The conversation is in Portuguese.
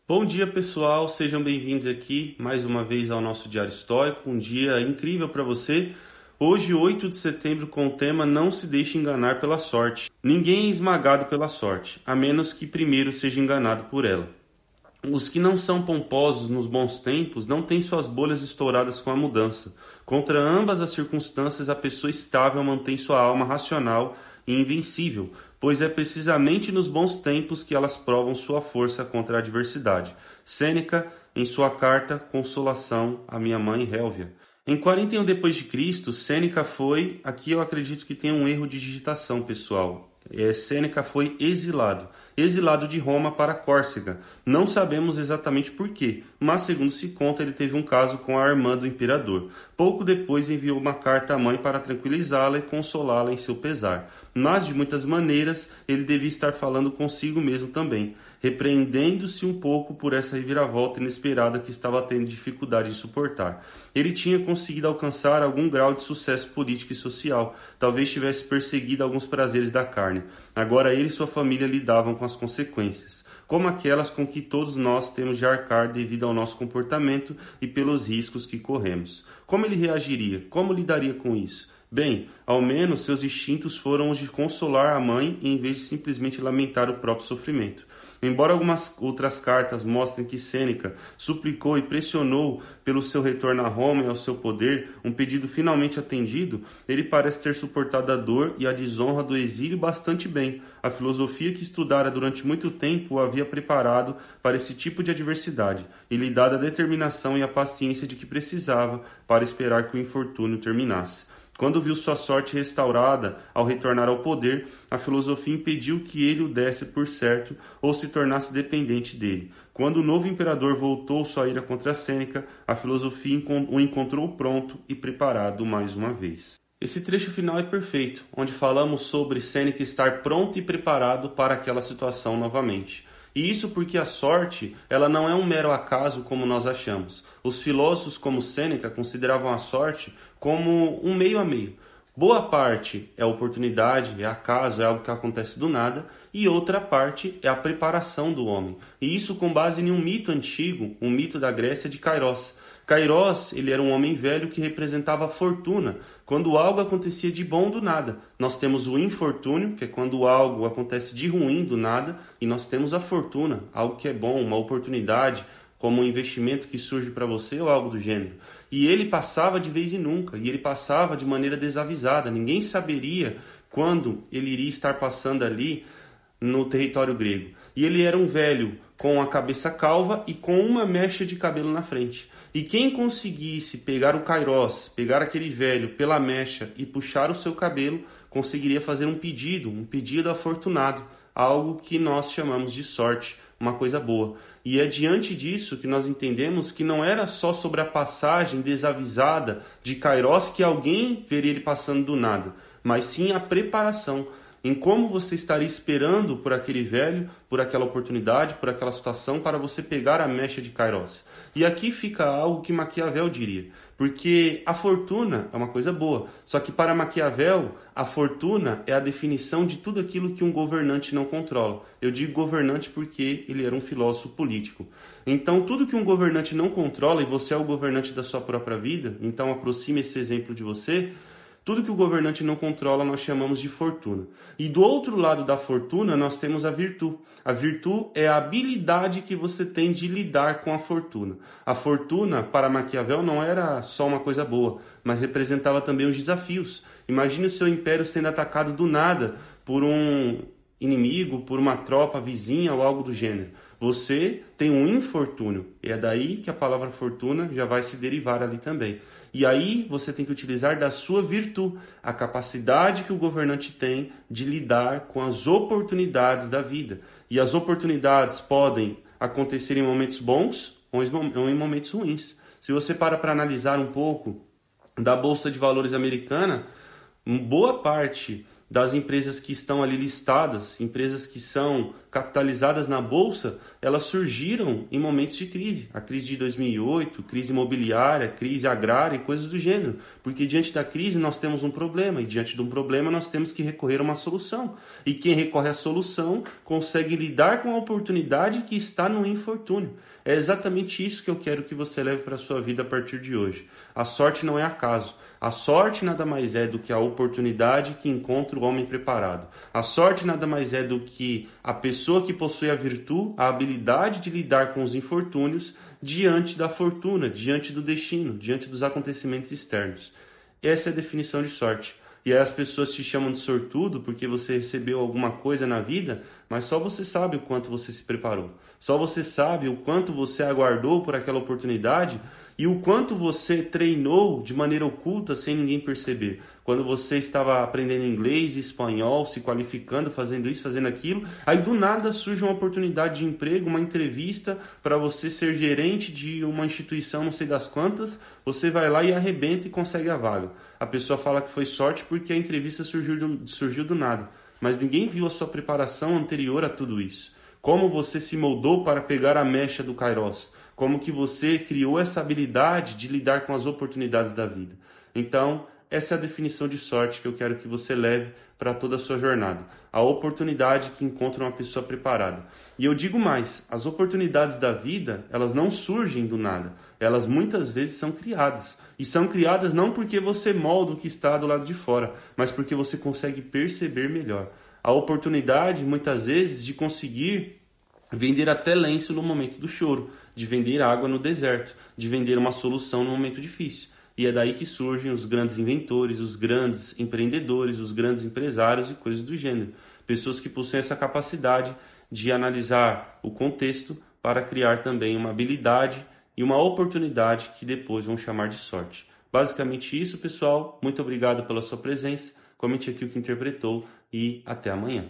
Bom dia, pessoal, sejam bem-vindos aqui mais uma vez ao nosso Diário Estoico, um dia incrível para você. Hoje, 8 de setembro, com o tema Não se deixe enganar pela sorte. Ninguém é esmagado pela sorte, a menos que primeiro seja enganado por ela. Os que não são pomposos nos bons tempos não têm suas bolhas estouradas com a mudança. Contra ambas as circunstâncias, a pessoa estável mantém sua alma racional e invencível, pois é precisamente nos bons tempos que elas provam sua força contra a adversidade. Sêneca, em sua carta Consolação à minha mãe Hélvia. Em 41 d.C., Sêneca foi... Aqui eu acredito que tem um erro de digitação, pessoal. Sêneca foi exilado de Roma para Córcega. Não sabemos exatamente por quê, mas segundo se conta, ele teve um caso com a irmã do imperador. Pouco depois enviou uma carta à mãe para tranquilizá-la e consolá-la em seu pesar. Mas, de muitas maneiras, ele devia estar falando consigo mesmo também, repreendendo-se um pouco por essa reviravolta inesperada que estava tendo dificuldade em suportar. Ele tinha conseguido alcançar algum grau de sucesso político e social, talvez tivesse perseguido alguns prazeres da carne. Agora ele e sua família lidavam com as consequências, como aquelas com que todos nós temos de arcar devido ao nosso comportamento e pelos riscos que corremos. Como ele reagiria? Como lidaria com isso? Bem, ao menos seus instintos foram os de consolar a mãe em vez de simplesmente lamentar o próprio sofrimento. Embora algumas outras cartas mostrem que Sêneca suplicou e pressionou pelo seu retorno a Roma e ao seu poder, um pedido finalmente atendido, ele parece ter suportado a dor e a desonra do exílio bastante bem. A filosofia que estudara durante muito tempo o havia preparado para esse tipo de adversidade e lhe dado a determinação e a paciência de que precisava para esperar que o infortúnio terminasse. Quando viu sua sorte restaurada ao retornar ao poder, a filosofia impediu que ele o desse por certo ou se tornasse dependente dele. Quando o novo imperador voltou sua ira contra Sêneca, a filosofia o encontrou pronto e preparado mais uma vez. Esse trecho final é perfeito, onde falamos sobre Sêneca estar pronto e preparado para aquela situação novamente. E isso porque a sorte, ela não é um mero acaso como nós achamos. Os filósofos como Sêneca consideravam a sorte como um meio a meio. Boa parte é oportunidade, é acaso, é algo que acontece do nada, e outra parte é a preparação do homem. E isso com base em um mito antigo, um mito da Grécia de Kairos. Kairos, ele era um homem velho que representava a fortuna, quando algo acontecia de bom do nada. Nós temos o infortúnio, que é quando algo acontece de ruim do nada, e nós temos a fortuna, algo que é bom, uma oportunidade, como um investimento que surge para você ou algo do gênero. E ele passava de vez em nunca, e ele passava de maneira desavisada. Ninguém saberia quando ele iria estar passando ali no território grego. E ele era um velho com a cabeça calva e com uma mecha de cabelo na frente. E quem conseguisse pegar o Kairos, pegar aquele velho pela mecha e puxar o seu cabelo, conseguiria fazer um pedido afortunado, algo que nós chamamos de sorte, uma coisa boa. E é diante disso que nós entendemos que não era só sobre a passagem desavisada de Kairos que alguém veria ele passando do nada, mas sim a preparação, em como você estaria esperando por aquele velho, por aquela oportunidade, por aquela situação, para você pegar a mecha de Kairos. E aqui fica algo que Maquiavel diria, porque a fortuna é uma coisa boa, só que para Maquiavel, a fortuna é a definição de tudo aquilo que um governante não controla. Eu digo governante porque ele era um filósofo político. Então, tudo que um governante não controla, e você é o governante da sua própria vida, então aproxime esse exemplo de você. Tudo que o governante não controla nós chamamos de fortuna. E do outro lado da fortuna nós temos a virtude. A virtude é a habilidade que você tem de lidar com a fortuna. A fortuna, para Maquiavel, não era só uma coisa boa, mas representava também os desafios. Imagine o seu império sendo atacado do nada por um inimigo, por uma tropa vizinha ou algo do gênero. Você tem um infortúnio. E é daí que a palavra fortuna já vai se derivar ali também. E aí você tem que utilizar da sua virtude, a capacidade que o governante tem de lidar com as oportunidades da vida. E as oportunidades podem acontecer em momentos bons ou em momentos ruins. Se você para analisar um pouco da Bolsa de Valores americana, boa parte das empresas que estão ali listadas, empresas que são capitalizadas na bolsa, elas surgiram em momentos de crise. A crise de 2008, crise imobiliária, crise agrária e coisas do gênero. Porque diante da crise nós temos um problema e diante de um problema nós temos que recorrer a uma solução. E quem recorre à solução consegue lidar com a oportunidade que está no infortúnio. É exatamente isso que eu quero que você leve para a sua vida a partir de hoje. A sorte não é acaso. A sorte nada mais é do que a oportunidade que encontra o homem preparado. A sorte nada mais é do que a pessoa que possui a virtude, a habilidade de lidar com os infortúnios diante da fortuna, diante do destino, diante dos acontecimentos externos. Essa é a definição de sorte. E aí as pessoas te chamam de sortudo porque você recebeu alguma coisa na vida, mas só você sabe o quanto você se preparou. Só você sabe o quanto você aguardou por aquela oportunidade e o quanto você treinou de maneira oculta sem ninguém perceber. Quando você estava aprendendo inglês e espanhol, se qualificando, fazendo isso, fazendo aquilo, aí do nada surge uma oportunidade de emprego, uma entrevista para você ser gerente de uma instituição não sei das quantas, você vai lá e arrebenta e consegue a vaga. A pessoa fala que foi sorte porque a entrevista surgiu do nada, mas ninguém viu a sua preparação anterior a tudo isso. Como você se moldou para pegar a mecha do Kairos, como que você criou essa habilidade de lidar com as oportunidades da vida. Então, essa é a definição de sorte que eu quero que você leve para toda a sua jornada. A oportunidade que encontra uma pessoa preparada. E eu digo mais, as oportunidades da vida, elas não surgem do nada. Elas muitas vezes são criadas. E são criadas não porque você molda o que está do lado de fora, mas porque você consegue perceber melhor. A oportunidade, muitas vezes, de conseguir vender até lenço no momento do choro, de vender água no deserto, de vender uma solução no momento difícil. E é daí que surgem os grandes inventores, os grandes empreendedores, os grandes empresários e coisas do gênero. Pessoas que possuem essa capacidade de analisar o contexto para criar também uma habilidade e uma oportunidade que depois vão chamar de sorte. Basicamente isso, pessoal. Muito obrigado pela sua presença. Comente aqui o que interpretou e até amanhã.